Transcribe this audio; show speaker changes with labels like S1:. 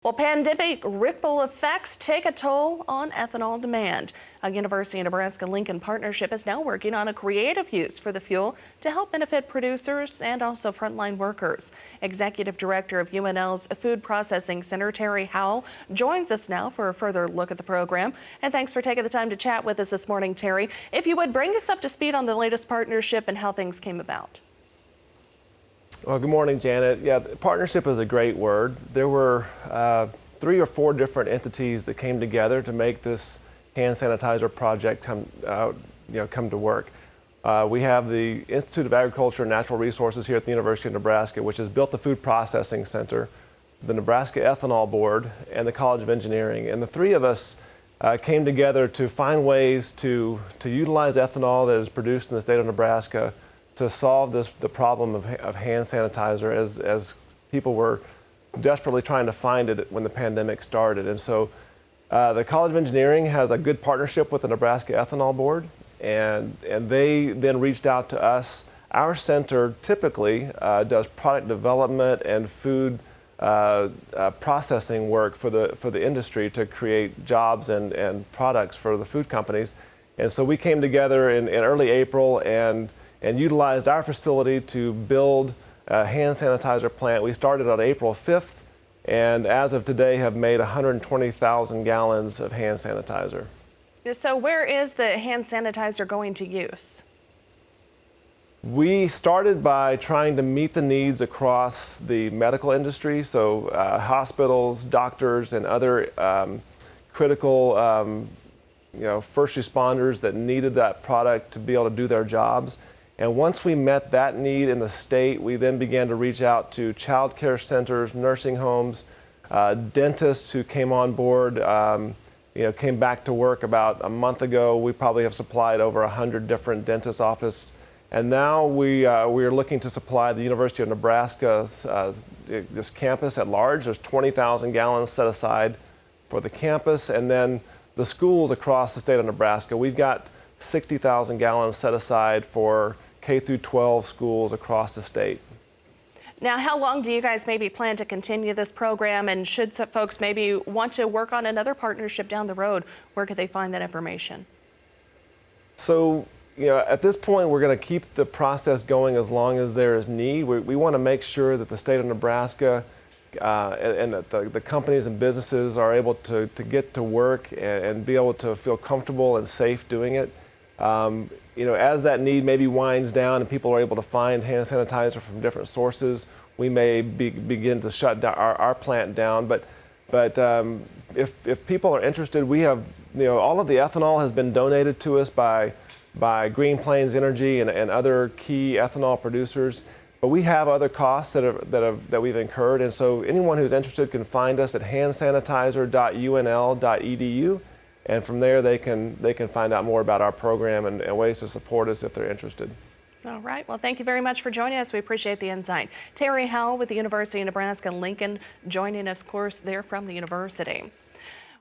S1: Well, pandemic ripple effects take a toll on ethanol demand. A University of Nebraska-Lincoln partnership is now working on a creative use for the fuel to help benefit producers and also frontline workers. Executive Director of UNL's Food Processing Center, Howell, joins us now for a further look at the program. And thanks for taking the time to chat with us this morning, Terry. If you would bring us up to speed on the latest partnership and how things came about.
S2: Well, good morning, Janet. Yeah, partnership is a great word. There were 3 or 4 different entities that came together to make this hand sanitizer project come to work. We have the Institute of Agriculture and Natural Resources here at the University of Nebraska, which has built the Food Processing Center, the Nebraska Ethanol Board, and the College of Engineering. And the 3 of us came together to find ways to utilize ethanol that is produced in the state of Nebraska to solve the problem of hand sanitizer as people were desperately trying to find it when the pandemic started. And so the College of Engineering has a good partnership with the Nebraska Ethanol Board, and they then reached out to us. Our center typically does product development and food processing work for the industry to create jobs and products for the food companies. And so we came together in early April and utilized our facility to build a hand sanitizer plant. We started on April 5th, and as of today have made 120,000 gallons of hand sanitizer.
S1: So where is the hand sanitizer going to use?
S2: We started by trying to meet the needs across the medical industry, so hospitals, doctors, and other critical first responders that needed that product to be able to do their jobs. And once we met that need in the state, we then began to reach out to child care centers, nursing homes, dentists who came on board, came back to work about a month ago. We probably have supplied over 100 different dentist offices. And now we are looking to supply the University of Nebraska's this campus at large. There's 20,000 gallons set aside for the campus. And then the schools across the state of Nebraska, we've got 60,000 gallons set aside for K through 12 schools across the state.
S1: Now, how long do you guys maybe plan to continue this program? And should some folks maybe want to work on another partnership down the road, where could they find that information?
S2: So, at this point, we're going to keep the process going as long as there is need. We want to make sure that the state of Nebraska and that the companies and businesses are able to get to work and be able to feel comfortable and safe doing it. As that need maybe winds down and people are able to find hand sanitizer from different sources, we may begin to shut down our plant down. But if people are interested, we have all of the ethanol has been donated to us by Green Plains Energy and other key ethanol producers. But we have other costs that we've incurred, and so anyone who's interested can find us at handsanitizer.unl.edu, and from there they can find out more about our program and ways to support us if they're interested.
S1: All right. Well, thank you very much for joining us. We appreciate the insight. Howell with the University of Nebraska-Lincoln joining us, of course, there from the university.